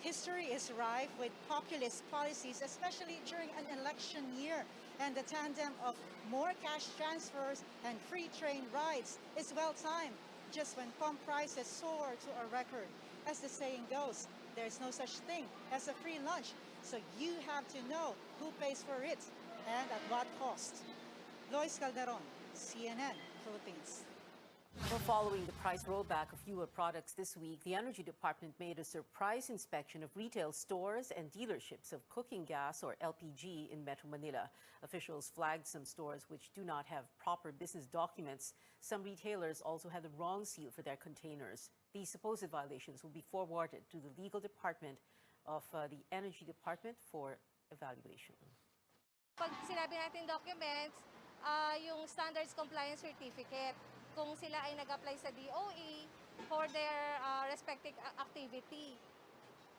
history is rife with populist policies, especially during an election year. And the tandem of more cash transfers and free train rides is well timed, just when pump prices soar to a record. As the saying goes, there's no such thing as a free lunch, so you have to know who pays for it and at what cost. Lois Calderon, CNN, Philippines. Well, following the price rollback of fuel products this week, the Energy Department made a surprise inspection of retail stores and dealerships of cooking gas or LPG in Metro Manila. Officials flagged some stores which do not have proper business documents. Some retailers also had the wrong seal for their containers. These supposed violations will be forwarded to the legal department of the Energy Department for evaluation. Pag sinabi natin documents, yung Standards Compliance Certificate, kung sila ay nag-apply sa DOE for their respective activity.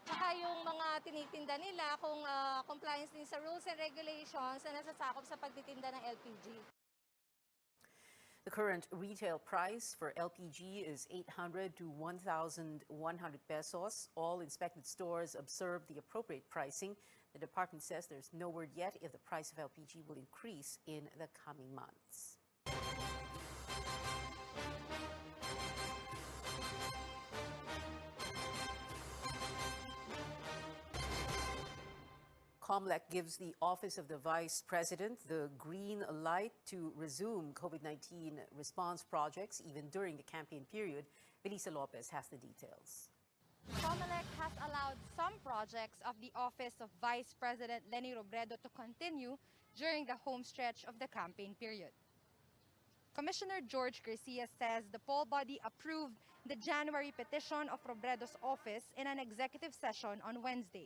Saka yung mga tinitinda nila kung compliance din sa rules and regulations na nasasakop sa pagtitinda ng LPG. The current retail price for LPG is 800 to 1,100 pesos. All inspected stores observe the appropriate pricing. The department says there's no word yet if the price of LPG will increase in the coming months. COMELEC gives the Office of the Vice President the green light to resume COVID-19 response projects even during the campaign period. Belisa Lopez has the details. COMELEC has allowed some projects of the Office of Vice President Leni Robredo to continue during the home stretch of the campaign period. Commissioner George Garcia says the poll body approved the January petition of Robredo's office in an executive session on Wednesday.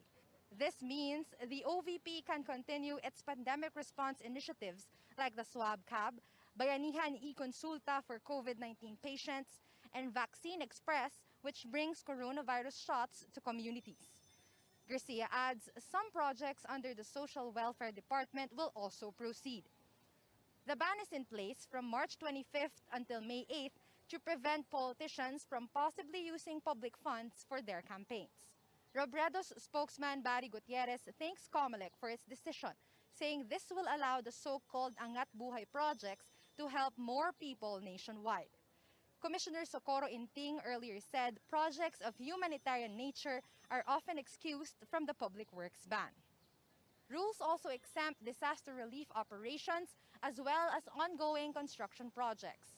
This means the OVP can continue its pandemic response initiatives like the Swab Cab, Bayanihan e-Consulta for COVID-19 patients, and Vaccine Express, which brings coronavirus shots to communities. Garcia adds some projects under the Social Welfare Department will also proceed. The ban is in place from March 25th until May 8th to prevent politicians from possibly using public funds for their campaigns. Robredo's spokesman Barry Gutierrez thanks COMELEC for its decision, saying this will allow the so-called Angat Buhay projects to help more people nationwide. Commissioner Socorro Inting earlier said projects of humanitarian nature are often excused from the public works ban. Rules also exempt disaster relief operations as well as ongoing construction projects.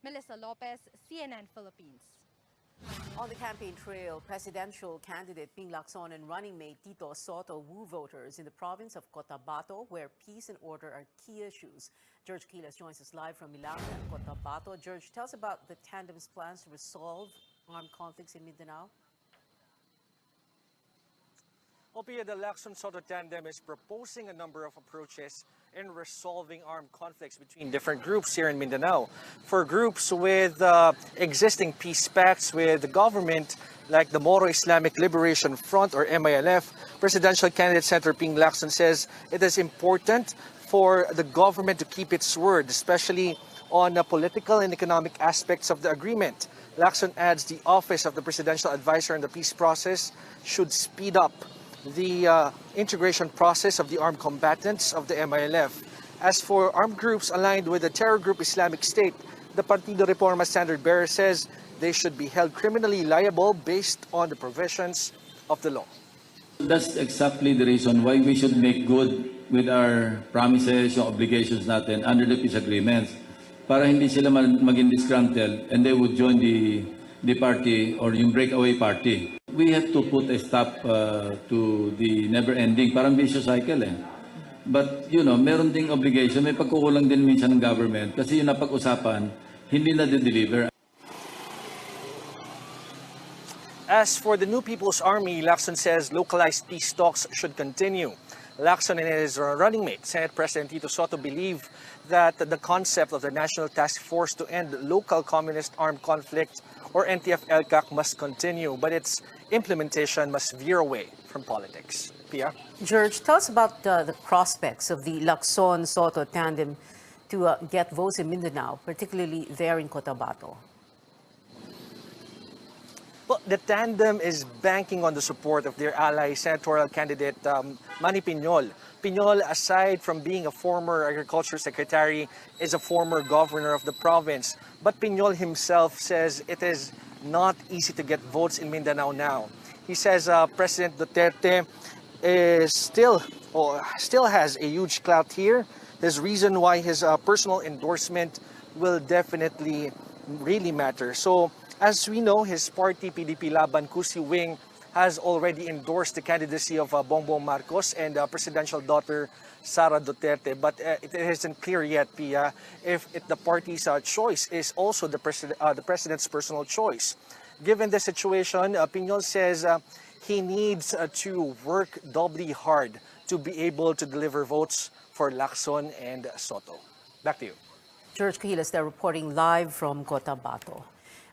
Melissa Lopez, CNN Philippines. On the campaign trail, presidential candidate Ping Lacson and running mate Tito Soto woo voters in the province of Cotabato, where peace and order are key issues. George Quiles joins us live from Milagro and Cotabato. George, tell us about the tandem's plans to resolve armed conflicts in Mindanao. Well, Pia, the Lacson-Soto tandem is proposing a number of approaches in resolving armed conflicts between different groups here in Mindanao. For groups with existing peace pacts with the government, like the Moro Islamic Liberation Front or MILF, presidential candidate Senator Ping Lacson says it is important for the government to keep its word, especially on the political and economic aspects of the agreement. Lacson adds the Office of the Presidential Advisor on the Peace Process should speed up the integration process of the armed combatants of the MILF. As for armed groups aligned with the terror group Islamic State, the Partido Reforma standard bearer says they should be held criminally liable based on the provisions of the law. That's exactly the reason why we should make good with our promises or obligations natin under the peace agreements para hindi sila maging disgruntled and they would join the party or yung breakaway party. We have to put a stop to the never-ending, parang vicious cycle eh. But, you know, meron ding obligation, may pagkukulang din minsan ng government kasi yung napag-usapan, hindi na de-deliver. As for the New People's Army, Lacson says localized peace talks should continue. Lacson and his running mate, Senate President Tito Soto, believe that the concept of the National Task Force to End Local Communist Armed Conflict, or NTF-ELCAC, must continue, but its implementation must veer away from politics. Pia? George, tell us about the prospects of the Lacson-Soto tandem to get votes in Mindanao, particularly there in Cotabato. Well, the tandem is banking on the support of their ally, senatorial candidate Manny Piñol. Piñol, aside from being a former agriculture secretary, is a former governor of the province. But Piñol himself says it is not easy to get votes in Mindanao now. He says President Duterte is still has a huge clout here. There's reason why his personal endorsement will definitely really matter. So, as we know, his party, PDP Laban Kusi wing, has already endorsed the candidacy of Bongbong Marcos and presidential daughter Sara Duterte. But it isn't clear yet, Pia, if the party's choice is also the president's personal choice. Given the situation, Piñol says he needs to work doubly hard to be able to deliver votes for Lacson and Soto. Back to you. George Cahilas there reporting live from Cotabato.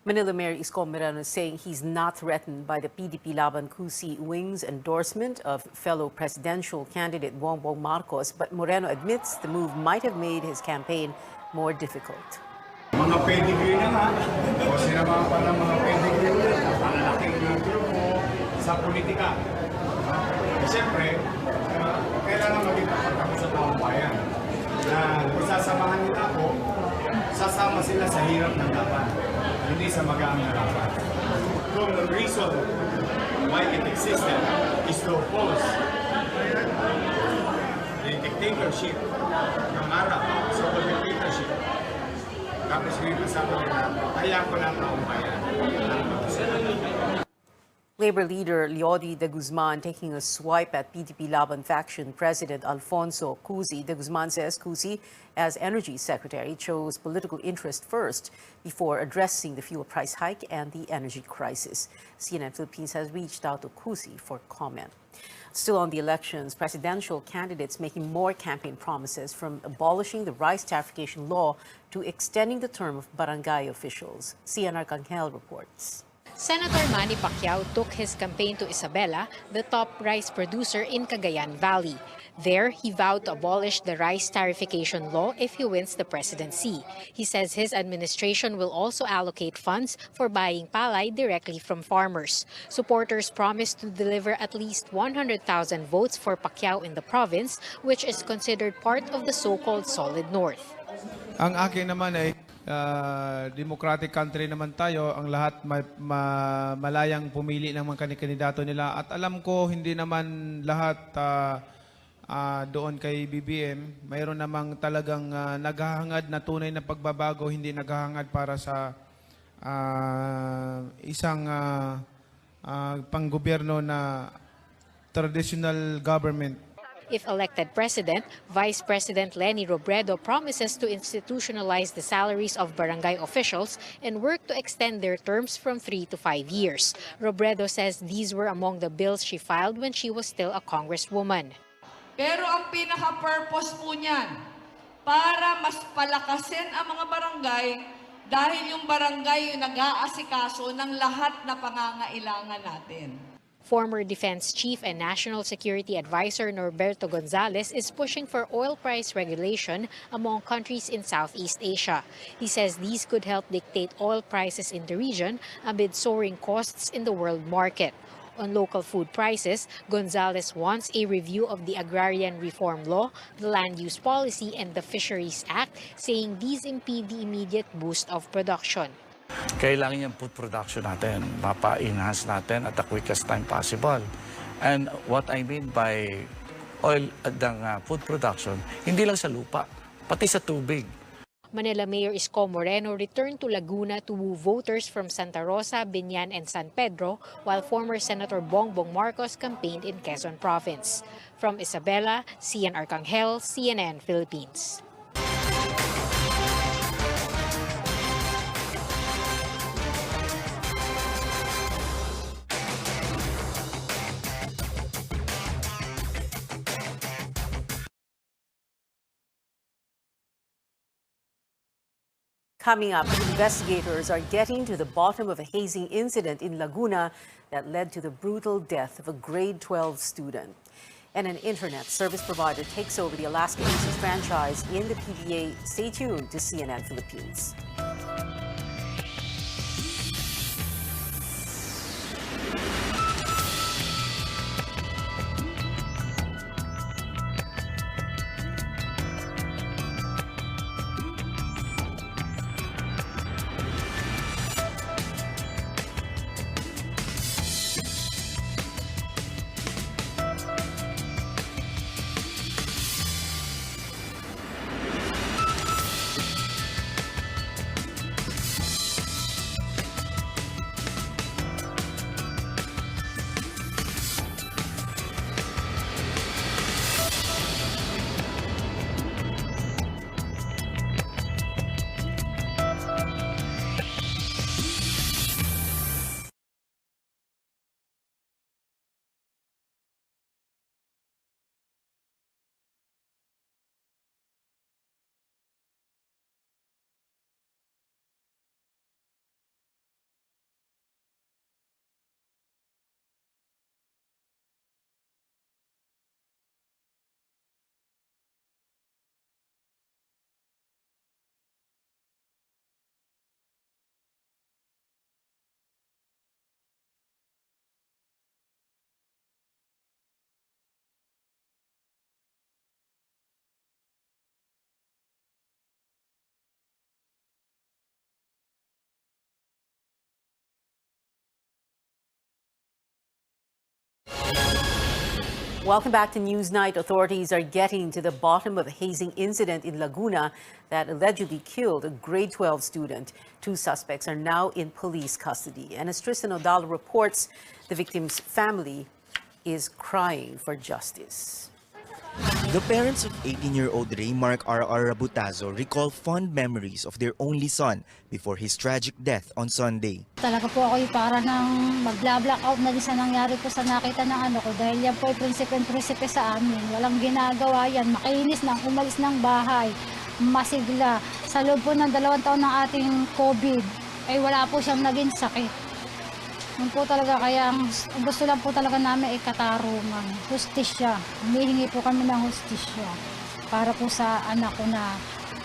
Manila Mayor Isko Moreno is saying he's not threatened by the PDP Laban Kusi wing's endorsement of fellow presidential candidate Bongbong Marcos, but Moreno admits the move might have made his campaign more difficult. Mga pedigree na nga, o sinama pa ng mga pedigree na malalaking grupo sa politika. Siyempre, kailangan maging tapat ako sa taong bayan na kung sasamahan nila ako, sasama sila sa hirap ng laban, hindi sa magaang na laban. Kung the reason why it existed is to oppose the dictatorship ng Arab, so-called dictatorship, tapos yung kasama nila, kaya ko ng taong bayan ang pagkasalanan. Labor leader Leody de Guzman taking a swipe at PDP Laban faction President Alfonso Cusi. De Guzman says Cusi, as energy secretary, chose political interest first before addressing the fuel price hike and the energy crisis. CNN Philippines has reached out to Cusi for comment. Still on the elections, presidential candidates making more campaign promises, from abolishing the rice tarification law to extending the term of barangay officials. Cian Arcangel reports. Senator Manny Pacquiao took his campaign to Isabela, the top rice producer in Cagayan Valley. There, he vowed to abolish the rice tarification law if he wins the presidency. He says his administration will also allocate funds for buying palay directly from farmers. Supporters promised to deliver at least 100,000 votes for Pacquiao in the province, which is considered part of the so-called Solid North. Ang akin naman ay democratic country naman tayo, ang lahat malayang pumili ng mga kandidato nila. At alam ko, hindi naman lahat doon kay BBM. Mayroon namang talagang naghahangad na tunay na pagbabago, hindi naghahangad para sa isang panggobyerno na traditional government. If elected president, Vice President Leni Robredo promises to institutionalize the salaries of barangay officials and work to extend their terms from 3 to 5 years. Robredo says these were among the bills she filed when she was still a congresswoman. Pero ang pinaka-purpose po niyan, para mas palakasin ang mga barangay dahil yung barangay yung nag-aasikaso ng lahat na pangangailangan natin. Former Defense Chief and National Security Advisor Norberto Gonzales is pushing for oil price regulation among countries in Southeast Asia. He says these could help dictate oil prices in the region amid soaring costs in the world market. On local food prices, Gonzales wants a review of the Agrarian Reform Law, the Land Use Policy, and the Fisheries Act, saying these impede the immediate boost of production. Kailangan yung food production natin, mapa-enhance natin at the quickest time possible. And what I mean by oil ng food production, hindi lang sa lupa, pati sa tubig. Manila Mayor Isko Moreno returned to Laguna to woo voters from Santa Rosa, Biñan, and San Pedro, while former Senator Bongbong Marcos campaigned in Quezon Province. From Isabela, Cian Arcangel, CNN Philippines. Coming up, investigators are getting to the bottom of a hazing incident in Laguna that led to the brutal death of a grade 12 student. And an internet service provider takes over the Alaska Aces franchise in the PBA. Stay tuned to CNN Philippines. Welcome back to Newsnight. Authorities are getting to the bottom of a hazing incident in Laguna that allegedly killed a grade 12 student. 2 suspects are now in police custody. And as Tristan Odalo reports, the victim's family is crying for justice. The parents of 18-year-old Raymark R.R. Rabutazo recall fond memories of their only son before his tragic death on Sunday. Talaga po ako para nang mag-blackout na din sa nangyari po sa nakita ng ano ko dahil yan po ay prinsipe sa amin. Walang ginagawa yan, makinis lang, umalis ng bahay, masigla. Sa loob po ng 2 taon ng ating COVID ay wala po siyang naging sakit. Yun po talaga, kaya gusto lang po talaga namin ay katarungan, hustisya. Humihingi po kami ng hustisya para po sa anak ko na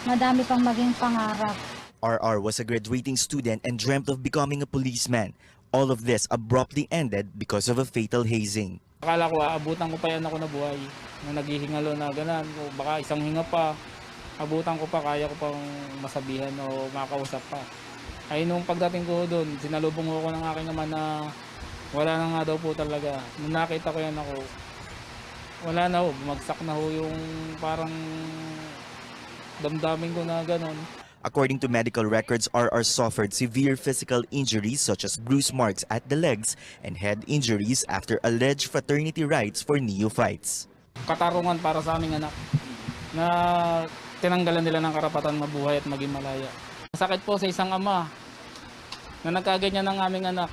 madami pang maging pangarap. RR was a graduating student and dreamt of becoming a policeman. All of this abruptly ended because of a fatal hazing. Akala ko aabutan ko pa yan ako na buhay, na naghihingalo na ganan, o baka isang hinga pa, abutan ko pa, kaya ko pang masabihan o makausap pa. Ay nung pagdating ko doon, sinalubong ko ng aking ama na wala na nga daw po talaga. Nung nakita ko yan ako, wala na ho, bumagsak na ho yung parang damdamin ko na ganon. According to medical records, RR suffered severe physical injuries such as bruise marks at the legs and head injuries after alleged fraternity rights for neophytes. Katarungan para sa aming anak na tinanggalan nila ng karapatan mabuhay at maging malaya. Masakit po sa isang ama na nagkaganyan ng aming anak.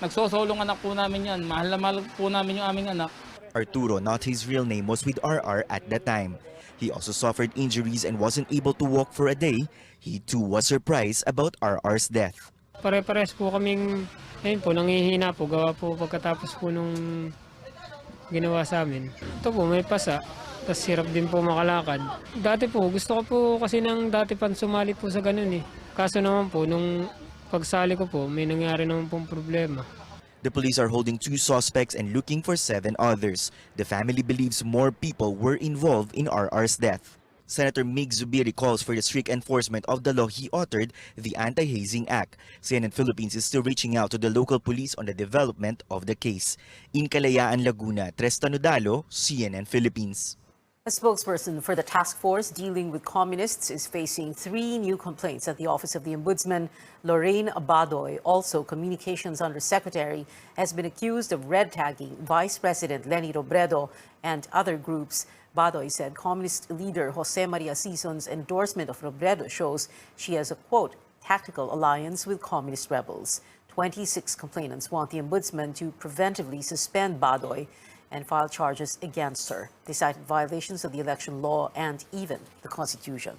Nagsosolong anak po namin yan. Mahal na mahal po namin yung aming anak. Arturo, not his real name, was with RR at that time. He also suffered injuries and wasn't able to walk for a day. He too was surprised about RR's death. Pare-pares po kaming, ayun po, nangihina po. Gawa po pagkatapos po nung ginawa sa amin. Ito po, may pasa. Tapos hirap din po makalakad. Dati po, gusto ko po kasi dati pan sumali po sa ganun eh. Kaso naman po, nung pagsali ko po, may nangyari naman pong problema. The police are holding 2 suspects and looking for 7 others. The family believes more people were involved in RR's death. Senator Mig Zubiri calls for the strict enforcement of the law he authored, the Anti-Hazing Act. CNN Philippines is still reaching out to the local police on the development of the case. In Kalayaan, Laguna, Tristan Odalo, CNN Philippines. A spokesperson for the task force dealing with communists is facing 3 new complaints at the office of the Ombudsman. Lorraine Abadoy, also Communications Undersecretary, has been accused of red tagging Vice President Leni Robredo and other groups. Badoy said communist leader Jose Maria Sison's endorsement of Robredo shows she has a, quote, tactical alliance with communist rebels. 26 complainants want the Ombudsman to preventively suspend Badoy and file charges against her. They cited violations of the election law and even the Constitution.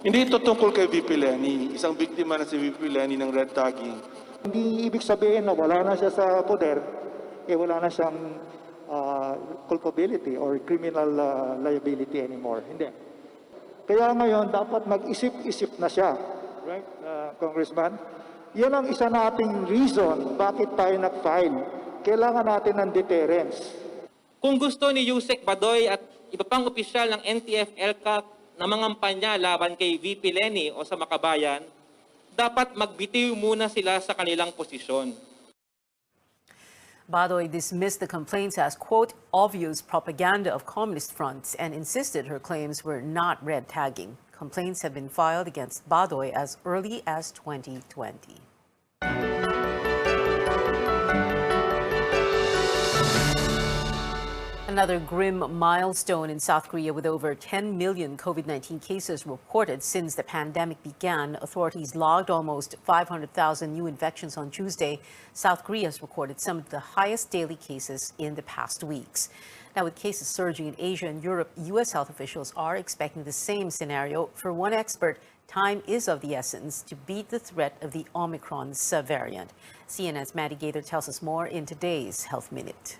Hindi ito tungkol kay VP Leni, isang biktima na si VP Leni ng red tagging. Hindi ibig sabihin na wala na siya sa poder, wala na siyang culpability or criminal liability anymore. Hindi. Kaya ngayon, dapat mag-isip-isip na siya. Right, Congressman? Yan ang isa nating reason bakit tayo nag-file. Kailangan natin ng deterrence. Kung gusto ni Yusek Badoy at iba pang opisyal ng NTF-ELCAC na mangampanya laban kay VP Leni o sa Makabayan, dapat magbitiw muna sila sa kanilang posisyon. Badoy dismissed the complaints as, quote, obvious propaganda of communist fronts and insisted her claims were not red tagging. Complaints have been filed against Badoy as early as 2020. Another grim milestone in South Korea with over 10 million COVID-19 cases reported since the pandemic began. Authorities logged almost 500,000 new infections on Tuesday. South Korea has recorded some of the highest daily cases in the past weeks. Now, with cases surging in Asia and Europe, U.S. health officials are expecting the same scenario. For one expert, time is of the essence to beat the threat of the Omicron subvariant. CNN's Maddie Gaither tells us more in today's Health Minute.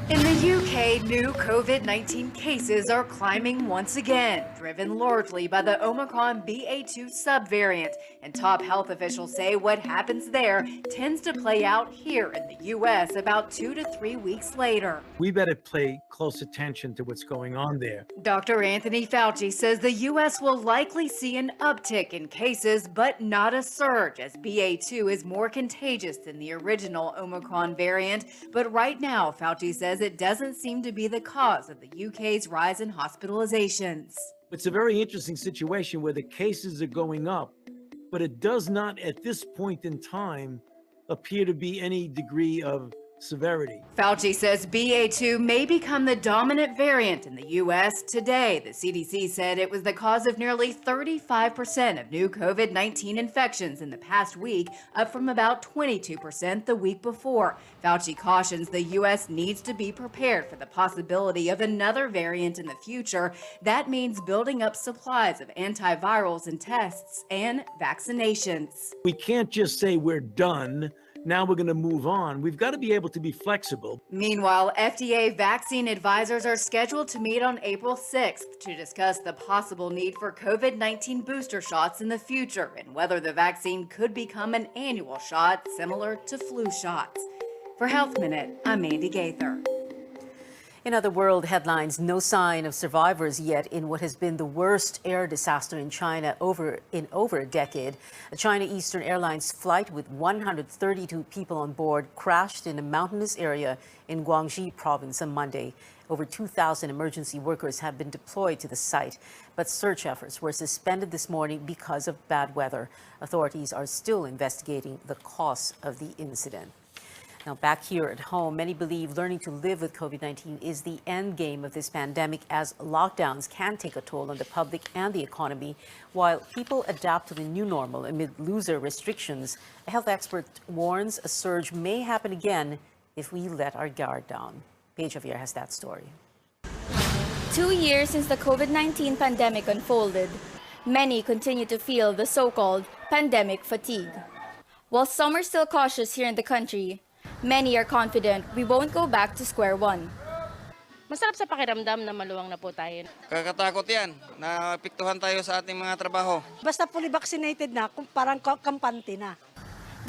In the UK, new COVID-19 cases are climbing once again, driven largely by the Omicron BA.2 subvariant. And top health officials say what happens there tends to play out here in the US about 2 to 3 weeks later. We better pay close attention to what's going on there. Dr. Anthony Fauci says the US will likely see an uptick in cases, but not a surge, as BA.2 is more contagious than the original Omicron variant. But right now, Fauci says it doesn't seem to be the cause of the UK's rise in hospitalizations. It's a very interesting situation where the cases are going up, but it does not at this point in time appear to be any degree of severity. Fauci says BA.2 may become the dominant variant in the U.S. today. The CDC said it was the cause of nearly 35% of new COVID-19 infections in the past week, up from about 22% the week before. Fauci cautions the U.S. needs to be prepared for the possibility of another variant in the future. That means building up supplies of antivirals and tests and vaccinations. We can't just say we're done. Now we're going to move on. We've got to be able to be flexible. Meanwhile, FDA vaccine advisors are scheduled to meet on April 6th to discuss the possible need for COVID-19 booster shots in the future and whether the vaccine could become an annual shot similar to flu shots. For Health Minute, I'm Mandy Gaither. In other world headlines, no sign of survivors yet in what has been the worst air disaster in China in over a decade. A China Eastern Airlines flight with 132 people on board crashed in a mountainous area in Guangxi province on Monday. Over 2,000 emergency workers have been deployed to the site, but search efforts were suspended this morning because of bad weather. Authorities are still investigating the cause of the incident. Now, back here at home, many believe learning to live with COVID-19 is the end game of this pandemic, as lockdowns can take a toll on the public and the economy. While people adapt to the new normal amid looser restrictions, a health expert warns a surge may happen again if we let our guard down. Paige Javier has that story. 2 years since the COVID-19 pandemic unfolded, many continue to feel the so-called pandemic fatigue. While some are still cautious here in the country, many are confident we won't go back to square one. Masarap sa pakiramdam na maluwang na po tayo. Kakatakot yan, napiktuhan tayo sa ating mga trabaho. Basta fully vaccinated na, parang kampante na.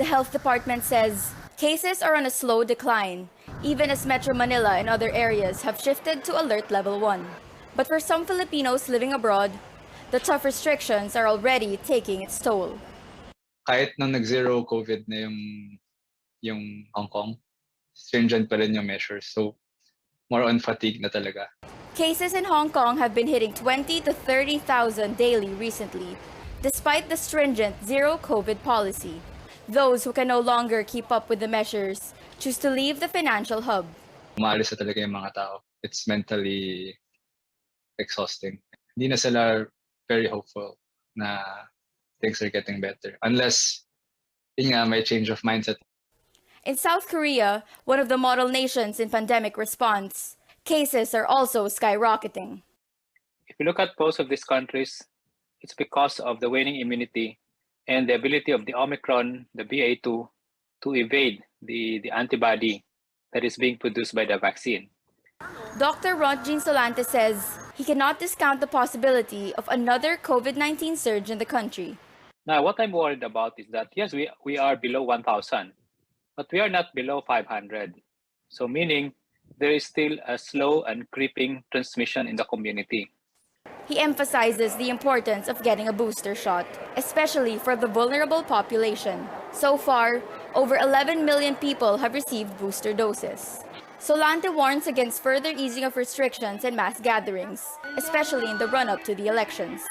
The health department says cases are on a slow decline, even as Metro Manila and other areas have shifted to alert level 1. But for some Filipinos living abroad, the tough restrictions are already taking its toll. Kahit nung nag-zero COVID na yung Hong Kong, stringent pa rin yung measures. So, more on fatigue na talaga. Cases in Hong Kong have been hitting 20 to 30,000 daily recently, despite the stringent zero COVID policy. Those who can no longer keep up with the measures choose to leave the financial hub. Umaalis na talaga yung mga tao. It's mentally exhausting. Hindi na sila very hopeful na things are getting better. Unless, yun nga, may change of mindset. In South Korea, one of the model nations in pandemic response, cases are also skyrocketing. If you look at most of these countries, it's because of the waning immunity and the ability of the Omicron, the BA.2, to evade the antibody that is being produced by the vaccine. Dr. Ron Solante says he cannot discount the possibility of another COVID-19 surge in the country. Now, what I'm worried about is that, yes, we are below 1,000. But we are not below 500. So meaning there is still a slow and creeping transmission in the community. He emphasizes the importance of getting a booster shot, especially for the vulnerable population. So far, over 11 million people have received booster doses. Solante warns against further easing of restrictions and mass gatherings, especially in the run-up to the elections.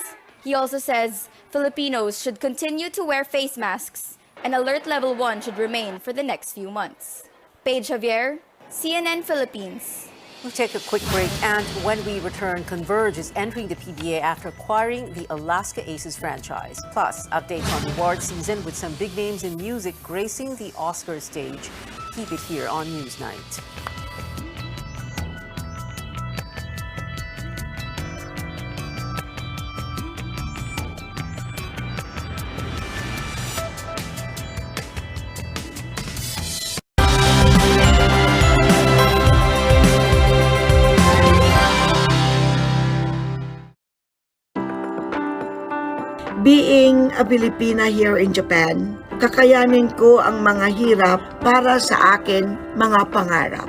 He also says Filipinos should continue to wear face masks and alert level 1 should remain for the next few months. Paige Javier, CNN Philippines. We'll take a quick break, and when we return, Converge is entering the PBA after acquiring the Alaska Aces franchise. Plus, updates on the award season with some big names in music gracing the Oscar stage. Keep it here on Newsnight. Being a Filipina here in Japan, kakayanin ko ang mga hirap para sa akin mga pangarap.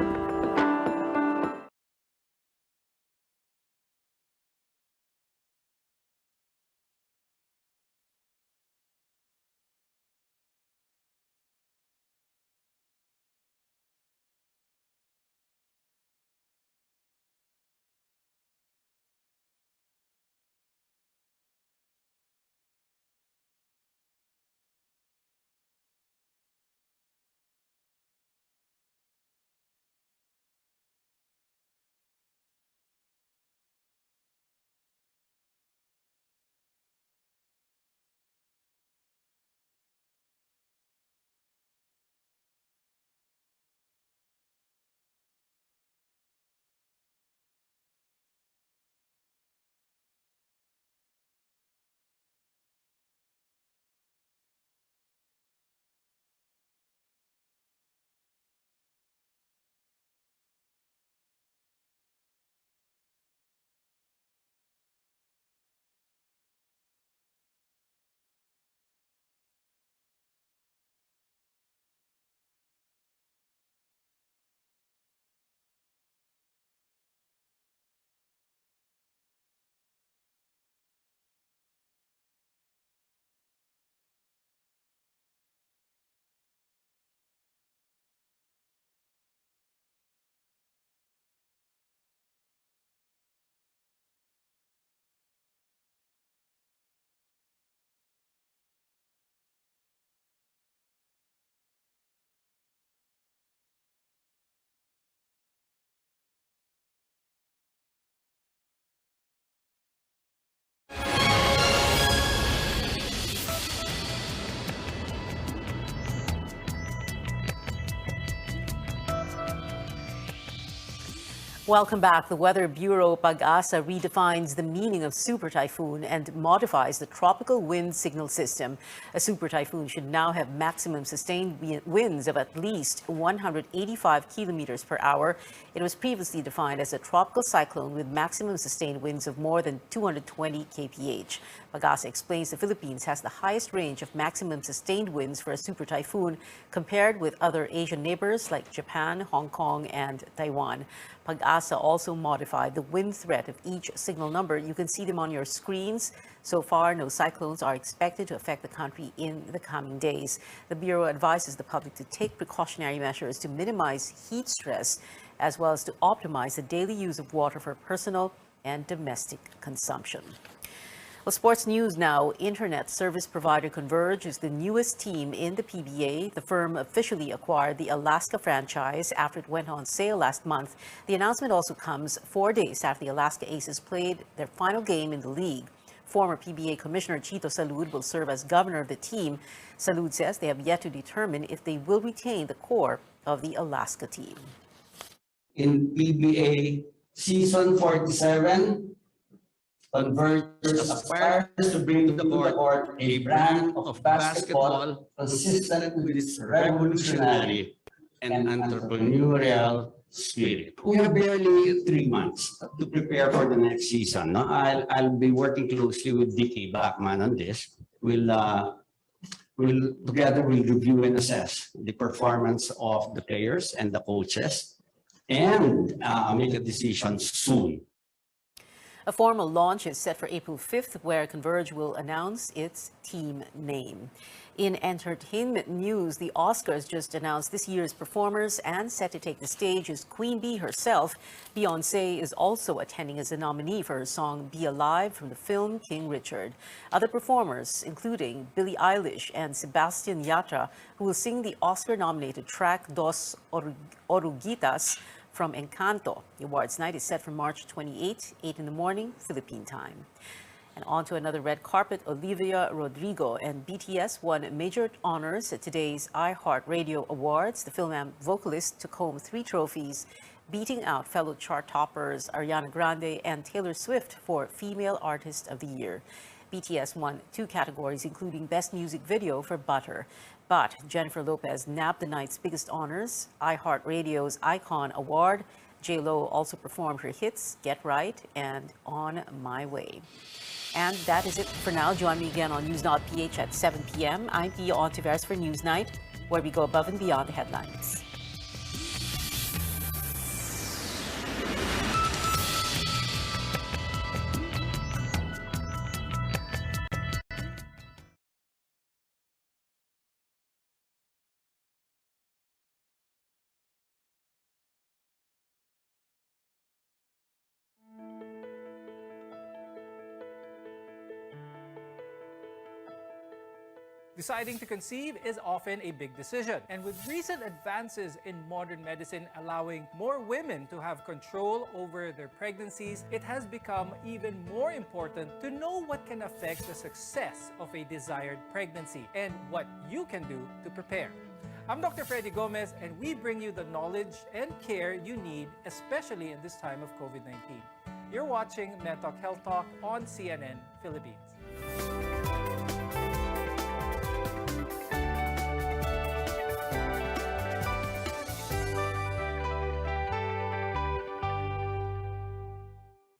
Welcome back. The Weather Bureau Pag-asa redefines the meaning of super typhoon and modifies the tropical wind signal system. A super typhoon should now have maximum sustained winds of at least 185 kilometers per hour. It was previously defined as a tropical cyclone with maximum sustained winds of more than 220 kph. Pag-asa explains the Philippines has the highest range of maximum sustained winds for a super typhoon compared with other Asian neighbors like Japan, Hong Kong, and Taiwan. Pag-asa also modified the wind threat of each signal number. You can see them on your screens. So far, no cyclones are expected to affect the country in the coming days. The Bureau advises the public to take precautionary measures to minimize heat stress, as well as to optimize the daily use of water for personal and domestic consumption. Well, sports news now. Internet service provider Converge is the newest team in the PBA. The firm officially acquired the Alaska franchise after it went on sale last month. The announcement also comes 4 days after the Alaska Aces played their final game in the league. Former PBA Commissioner Chito Salud will serve as governor of the team. Salud says they have yet to determine if they will retain the core of the Alaska team. In PBA season 47, Converge aspires to bring to the court a brand of basketball consistent with its revolutionary and entrepreneurial spirit. We have barely 3 months to prepare for the next season. No? I'll be working closely with Dickie Bachman on this. Together we'll review and assess the performance of the players and the coaches and make a decision soon. A formal launch is set for April 5th, where Converge will announce its team name. In entertainment news, the Oscars just announced this year's performers, and set to take the stage is Queen Bee herself. Beyoncé is also attending as a nominee for her song Be Alive from the film King Richard. Other performers, including Billie Eilish and Sebastian Yatra, who will sing the Oscar-nominated track Dos Oruguitas from Encanto. The awards night is set for March 28, 8 in the morning, Philippine time. And on to another red carpet, Olivia Rodrigo and BTS won major honors at today's iHeartRadio Awards. The film vocalist took home 3 trophies, beating out fellow chart toppers Ariana Grande and Taylor Swift for Female Artist of the Year. BTS won 2 categories, including Best Music Video for Butter. But Jennifer Lopez nabbed the night's biggest honors, iHeartRadio's Icon Award. J.Lo also performed her hits Get Right and On My Way. And that is it for now. Join me again on News.ph at 7 p.m. I'm Pia Ontiveros for Newsnight, where we go above and beyond the headlines. Deciding to conceive is often a big decision. And with recent advances in modern medicine allowing more women to have control over their pregnancies, it has become even more important to know what can affect the success of a desired pregnancy and what you can do to prepare. I'm Dr. Freddy Gomez, and we bring you the knowledge and care you need, especially in this time of COVID-19. You're watching MedTalk Health Talk on CNN Philippines.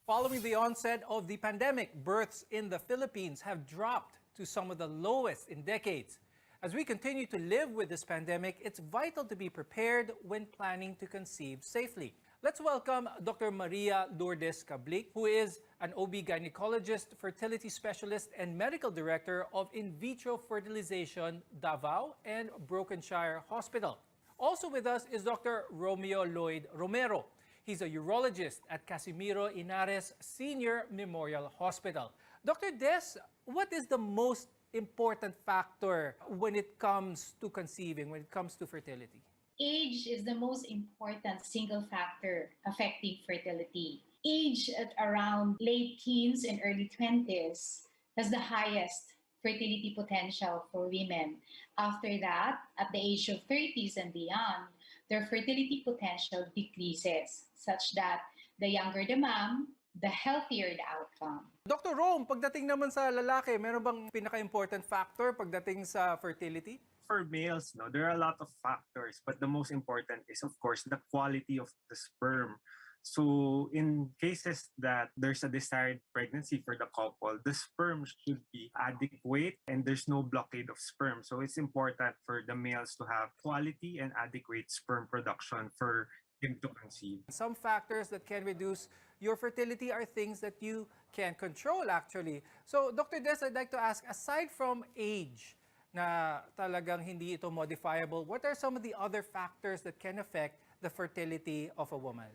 Following the onset of the pandemic, births in the Philippines have dropped to some of the lowest in decades. As we continue to live with this pandemic, it's vital to be prepared when planning to conceive safely. Let's welcome Dr. Maria Lourdes Cablik, who is an OB gynecologist, fertility specialist, and medical director of In Vitro Fertilization Davao and Brokenshire Hospital. Also with us is Dr. Romeo Lloyd Romero. He's a urologist at Casimiro Inares Senior Memorial Hospital. Dr. Des, what is the most important factor when it comes to conceiving, when it comes to fertility? Age is the most important single factor affecting fertility. Age at around late teens and early 20s has the highest fertility potential for women. After that, at the age of 30s and beyond, their fertility potential decreases, such that the younger the mom, the healthier the outcome. Dr. Rome, pagdating naman sa lalaki, meron bang pinaka-important factor pagdating sa fertility? For males, no, there are a lot of factors, but the most important is, of course, the quality of the sperm. So in cases that there's a desired pregnancy for the couple, the sperm should be adequate and there's no blockade of sperm. So it's important for the males to have quality and adequate sperm production for him to conceive. Some factors that can reduce your fertility are things that you can control actually. So Dr. Des, I'd like to ask, aside from age, na talagang hindi ito modifiable, what are some of the other factors that can affect the fertility of a woman?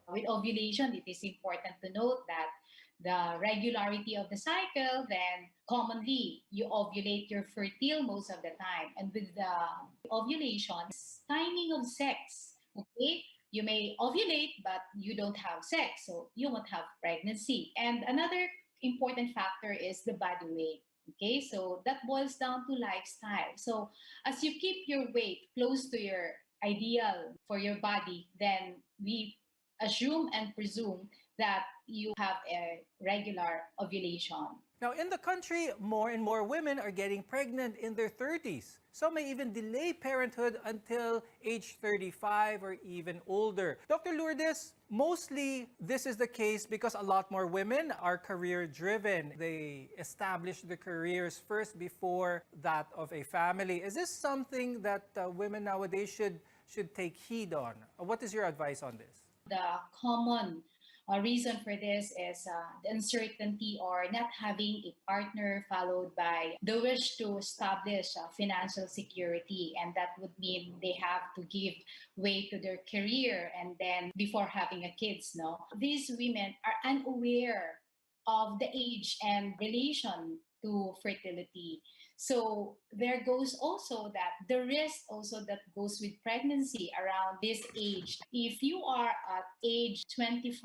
With ovulation, it is important to note that the regularity of the cycle, then commonly you ovulate, you're fertile most of the time. And with the ovulation, timing of sex, okay? You may ovulate, but you don't have sex, so you won't have pregnancy. And another important factor is the body weight. Okay, so that boils down to lifestyle. So as you keep your weight close to your ideal for your body, then we assume and presume that you have a regular ovulation. Now, in the country, more and more women are getting pregnant in their 30s. Some may even delay parenthood until age 35 or even older. Dr. Lourdes, mostly this is the case because a lot more women are career-driven. They establish their careers first before that of a family. Is this something that women nowadays should take heed on? What is your advice on this? The common reason for this is the uncertainty or not having a partner, followed by the wish to establish financial security. And that would mean they have to give way to their career and then before having a kids, no? These women are unaware of the age and relation to fertility. So there goes also that the risk also that goes with pregnancy around this age. If you are at age 25,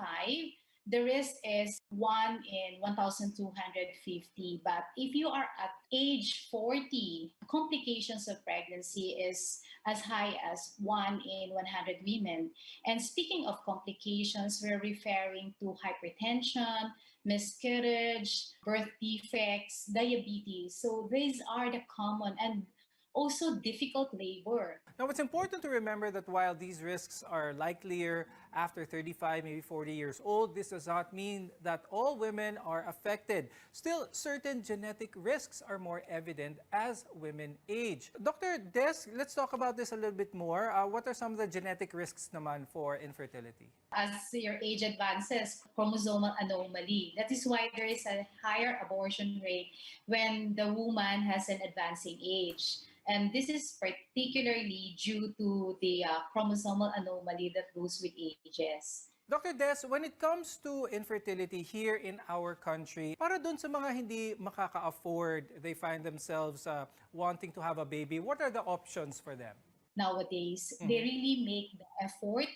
the risk is 1 in 1,250. But if you are at age 40, complications of pregnancy is as high as 1 in 100 women. And speaking of complications, we're referring to hypertension, miscarriage, birth defects, diabetes. So these are the common and also difficult labor. Now, it's important to remember that while these risks are likelier after 35, maybe 40 years old. This does not mean that all women are affected. Still, certain genetic risks are more evident as women age. Dr. Des, let's talk about this a little bit more. What are some of the genetic risks naman for infertility? As your age advances, chromosomal anomaly. That is why there is a higher abortion rate when the woman has an advancing age. And this is particularly due to the chromosomal anomaly that goes with ages. Dr. Des, when it comes to infertility here in our country, para dun sa mga hindi makaka-afford, they find themselves wanting to have a baby, what are the options for them? Nowadays, they really make the effort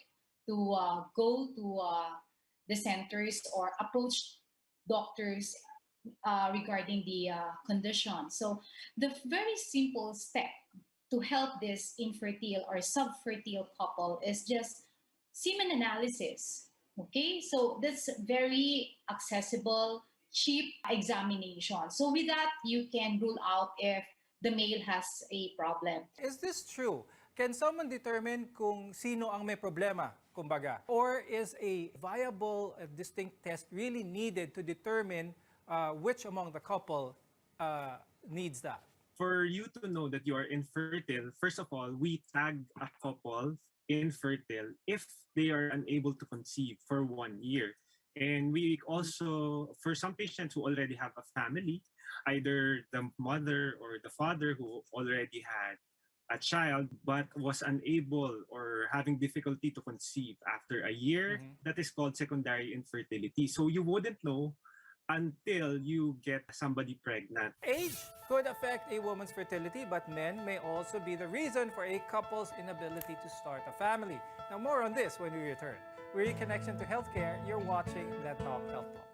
to go to the centers or approach doctors regarding the condition. So the very simple step to help this infertile or subfertile couple is just semen analysis. Okay, so that's very accessible, cheap examination. So with that, you can rule out if the male has a problem. Is this true? Can someone determine kung sino ang may problema, kumbaga? Or is a viable, distinct test really needed to determine which among the couple needs that? For you to know that you are infertile, first of all, we tag a couple infertile if they are unable to conceive for 1 year. And we also, for some patients who already have a family, either the mother or the father who already had a child but was unable or having difficulty to conceive after a year, that is called secondary infertility. So you wouldn't know until you get somebody pregnant. Age could affect a woman's fertility, but men may also be the reason for a couple's inability to start a family. Now, more on this when we return. We're in Connection to Healthcare. You're watching Net Talk Health Talk.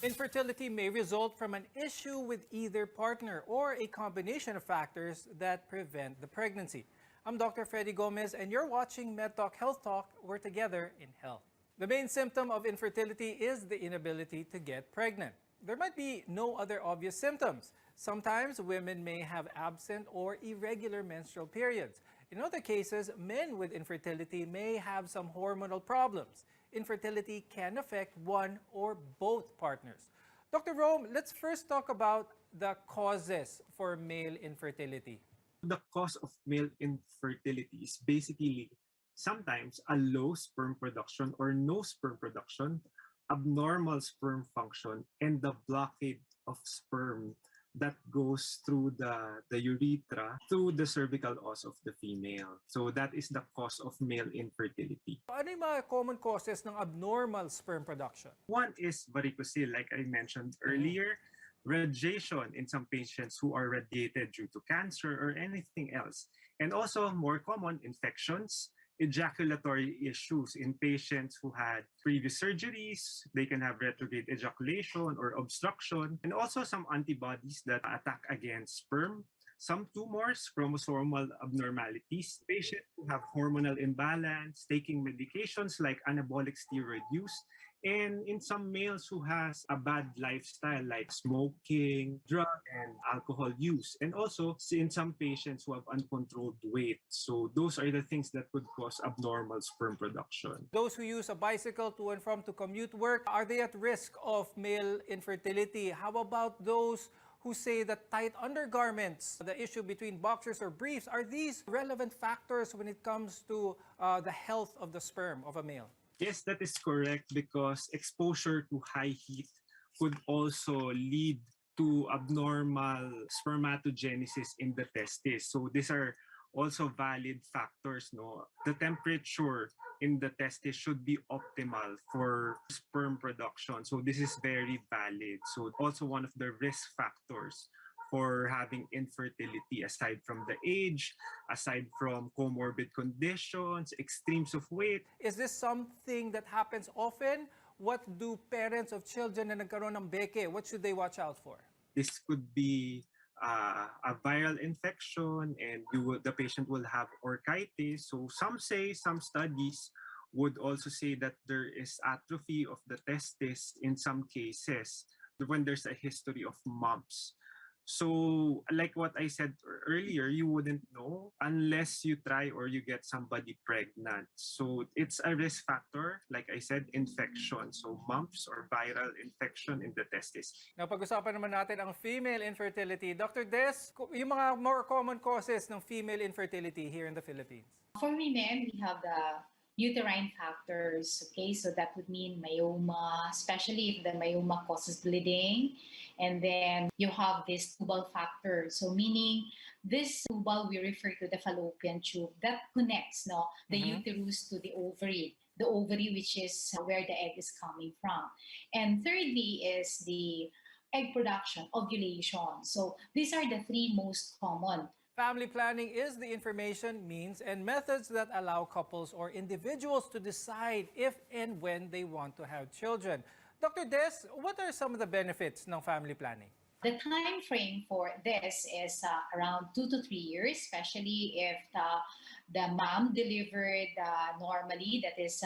Infertility may result from an issue with either partner or a combination of factors that prevent the pregnancy. I'm Dr. Freddy Gomez, and you're watching MedTalk Health Talk. We're together in health. The main symptom of infertility is the inability to get pregnant. There might be no other obvious symptoms. Sometimes women may have absent or irregular menstrual periods. In other cases, men with infertility may have some hormonal problems. Infertility can affect one or both partners. Dr. Rome, let's first talk about the causes for male infertility. The cause of male infertility is basically sometimes a low sperm production or no sperm production, abnormal sperm function, and the blockade of sperm that goes through the urethra through the cervical os of the female. So that is the cause of male infertility. Ano yung mga common causes ng abnormal sperm production? One is varicocele, like I mentioned earlier, radiation in some patients who are radiated due to cancer or anything else. And also more common, infections, ejaculatory issues in patients who had previous surgeries. They can have retrograde ejaculation or obstruction, and also some antibodies that attack against sperm, some tumors, chromosomal abnormalities, patients who have hormonal imbalance, taking medications like anabolic steroid use, and in some males who has a bad lifestyle like smoking, drug and alcohol use, and also in some patients who have uncontrolled weight. So those are the things that could cause abnormal sperm production. Those who use a bicycle to and from to commute work, are they at risk of male infertility? How about those who say that tight undergarments, the issue between boxers or briefs, are these relevant factors when it comes to the health of the sperm of a male? Yes, that is correct, because exposure to high heat could also lead to abnormal spermatogenesis in the testes. So these are also valid factors. No, the temperature in the testes should be optimal for sperm production. So this is very valid. So also one of the risk factors for having infertility, aside from the age, aside from comorbid conditions, extremes of weight. Is this something that happens often? What do parents of children na nagkaroon ng beke, what should they watch out for? This could be a viral infection, and the patient will have orchitis. So some studies would also say that there is atrophy of the testis in some cases when there's a history of mumps. So like what I said earlier, you wouldn't know unless you try or you get somebody pregnant. So it's a risk factor, like I said, infection. So mumps or viral infection in the testis. Now, pag-usapan naman natin ang female infertility. Dr. Des, yung mga more common causes ng female infertility here in the Philippines. For women, we have the uterine factors, okay? So that would mean myoma, especially if the myoma causes bleeding. And then you have this tubal factor. So meaning this tubal, we refer to the fallopian tube that connects the uterus to the ovary which is where the egg is coming from. And thirdly is the egg production, ovulation. So these are the three most common. Family planning is the information, means, and methods that allow couples or individuals to decide if and when they want to have children. Dr. Des, what are some of the benefits ng family planning? The time frame for this is around 2 to 3 years, especially if the mom delivered normally, that is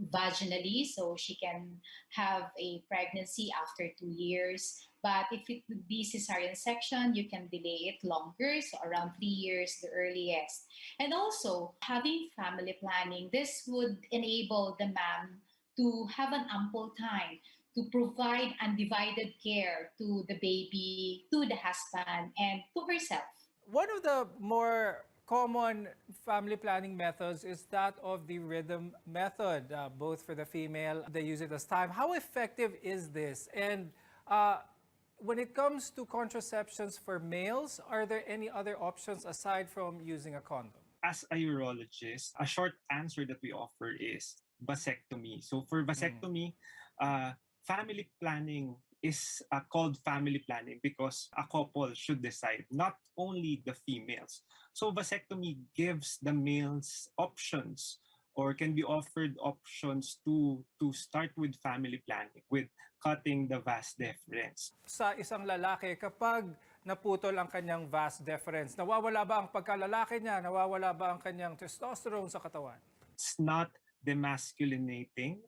vaginally, so she can have a pregnancy after 2 years. But if it would be cesarean section, you can delay it longer, so around 3 years, the earliest. And also, having family planning, this would enable the mom to have an ample time to provide undivided care to the baby, to the husband, and to herself. One of the more common family planning methods is that of the rhythm method, both for the female, they use it as time. How effective is this? And when it comes to contraceptions for males, are there any other options aside from using a condom? As a urologist, a short answer that we offer is vasectomy. So for vasectomy, family planning is called family planning because a couple should decide, not only the females. So vasectomy gives the males options or can be offered options to start with family planning, with cutting the vas deferens. Sa isang lalaki, kapag naputol ang kanyang vas deferens, nawawala ba ang pagkalalaki niya? Nawawala ba ang kanyang testosterone sa katawan? It's not demasculinating.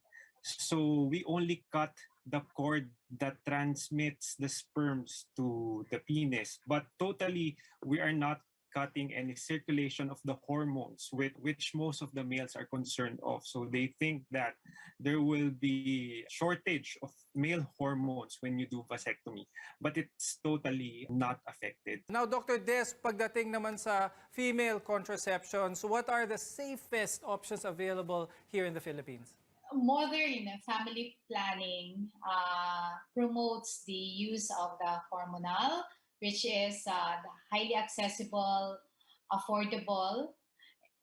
So we only cut the cord that transmits the sperms to the penis. But totally, we are not cutting any circulation of the hormones with which most of the males are concerned of. So they think that there will be shortage of male hormones when you do vasectomy, but it's totally not affected. Now, Dr. Des, pagdating naman sa female contraceptions, what are the safest options available here in the Philippines? Modern family planning promotes the use of the hormonal, which is the highly accessible, affordable,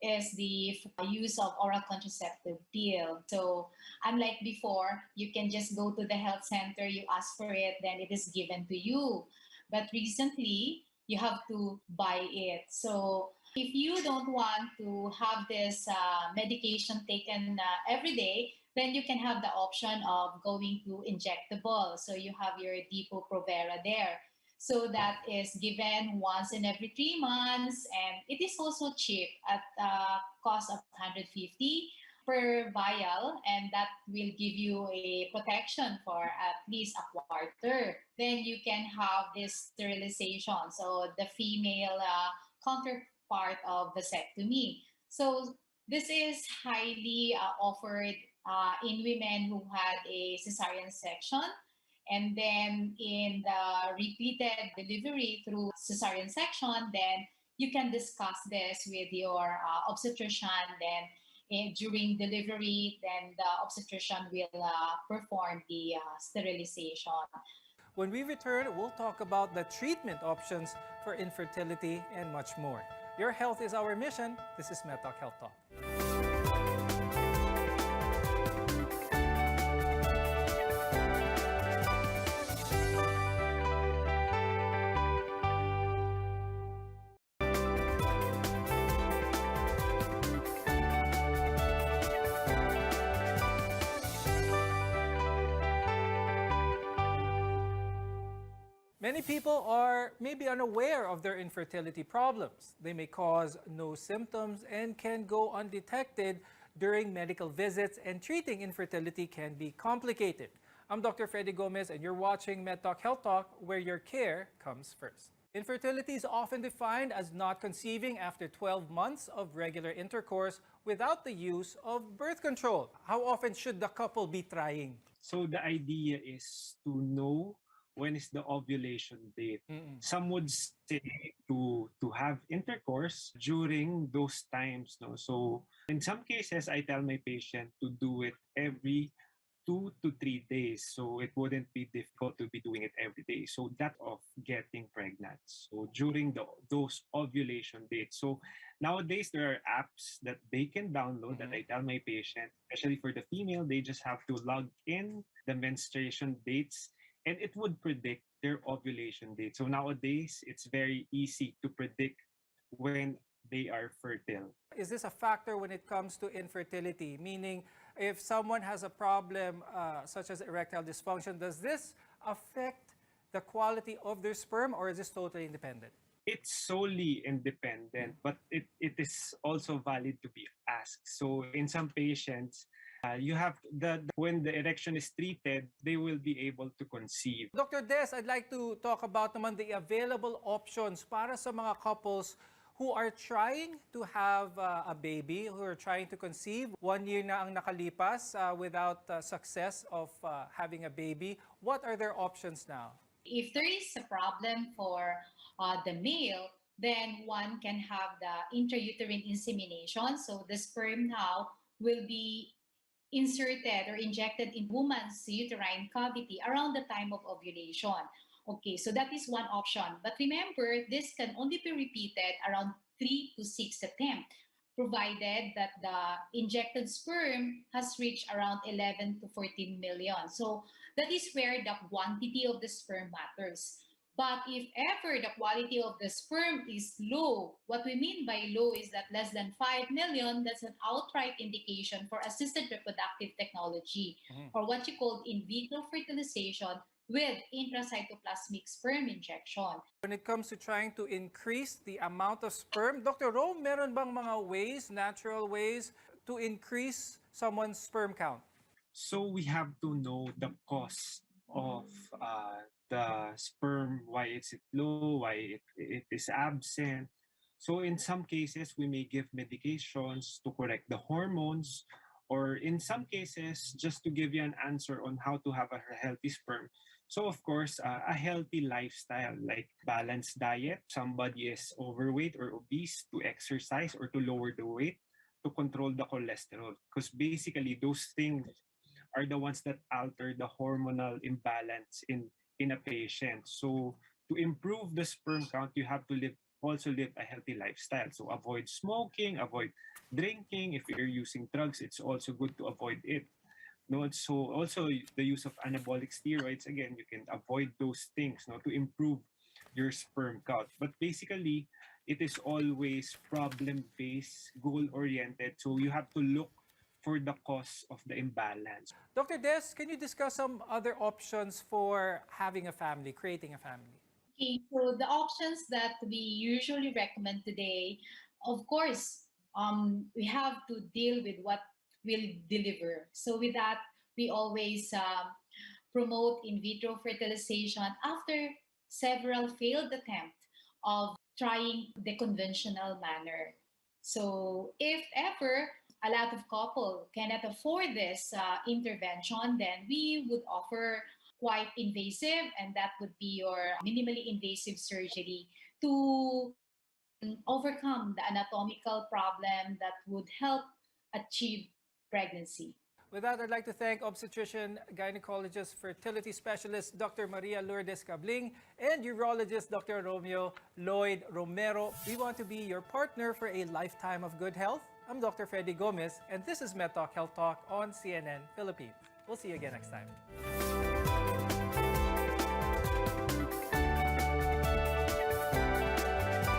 is the use of oral contraceptive pill. So unlike before, you can just go to the health center, you ask for it, then it is given to you. But recently, you have to buy it. So if you don't want to have this medication taken every day, then you can have the option of going to injectable. So you have your Depo-Provera there. So that is given once in every 3 months, and it is also cheap at a cost of 150 per vial, and that will give you a protection for at least a quarter. Then you can have this sterilization, so the female counterpart of vasectomy. So this is highly offered in women who had a cesarean section. And then in the repeated delivery through cesarean section, then you can discuss this with your obstetrician. Then during delivery, then the obstetrician will perform the sterilization. When we return, we'll talk about the treatment options for infertility and much more. Your health is our mission. This is MedTalk Health Talk. Many people are maybe unaware of their infertility problems. They may cause no symptoms and can go undetected during medical visits, and treating infertility can be complicated. I'm Dr. Freddy Gomez, and you're watching MedTalk Health Talk, where your care comes first. Infertility is often defined as not conceiving after 12 months of regular intercourse without the use of birth control. How often should the couple be trying? So the idea is to know when is the ovulation date. Some would say to have intercourse during those times. No? So in some cases, I tell my patient to do it every 2 to 3 days. So it wouldn't be difficult to be doing it every day. So that of getting pregnant. So during those ovulation dates. So nowadays, there are apps that they can download that I tell my patient, especially for the female, they just have to log in the menstruation dates and it would predict their ovulation date. So nowadays, it's very easy to predict when they are fertile. Is this a factor when it comes to infertility? Meaning, if someone has a problem such as erectile dysfunction, does this affect the quality of their sperm, or is this totally independent? It's solely independent, but it is also valid to be asked. So in some patients, you have when the erection is treated, they will be able to conceive. Dr. Des, I'd like to talk about naman the available options para sa mga couples who are trying to have a baby, who are trying to conceive. 1 year na ang nakalipas without success of having a baby. What are their options now? If there is a problem for the male, then one can have the intrauterine insemination. So the sperm now will be inserted or injected in woman's uterine cavity around the time of ovulation. Okay, so that is one option. But remember, this can only be repeated around 3 to 6 attempts, provided that the injected sperm has reached around 11 to 14 million. So that is where the quantity of the sperm matters. But if ever the quality of the sperm is low, what we mean by low is that less than 5 million, that's an outright indication for assisted reproductive technology, or what you call in vitro fertilization with intracytoplasmic sperm injection. When it comes to trying to increase the amount of sperm, Dr. Rome, meron bang mga ways, natural ways, to increase someone's sperm count? So we have to know the cause of the sperm, why it's low, why it is absent. So in some cases, we may give medications to correct the hormones, or in some cases, just to give you an answer on how to have a healthy sperm. So of course, a healthy lifestyle like balanced diet, somebody is overweight or obese, to exercise or to lower the weight, to control the cholesterol. Because basically, those things are the ones that alter the hormonal imbalance in a patient. So to improve the sperm count, you have to also live a healthy lifestyle. So avoid smoking, avoid drinking. If you're using drugs, it's also good to avoid it. No, so also the use of anabolic steroids, again, you can avoid those things, no, to improve your sperm count. But basically, it is always problem-based, goal-oriented. So you have to look for the cause of the imbalance. Dr. Des, can you discuss some other options for having a family, creating a family? Okay, so the options that we usually recommend today, of course, we have to deal with what will deliver. So with that, we always promote in vitro fertilization after several failed attempts of trying the conventional manner. So if ever a lot of couples cannot afford this intervention, then we would offer quite invasive, and that would be your minimally invasive surgery to overcome the anatomical problem that would help achieve pregnancy. With that, I'd like to thank obstetrician, gynecologist, fertility specialist, Dr. Maria Lourdes Cabling, and urologist, Dr. Romeo Lloyd Romero. We want to be your partner for a lifetime of good health. I'm Dr. Freddy Gomez, and this is MedTalk Health Talk on CNN Philippines. We'll see you again next time.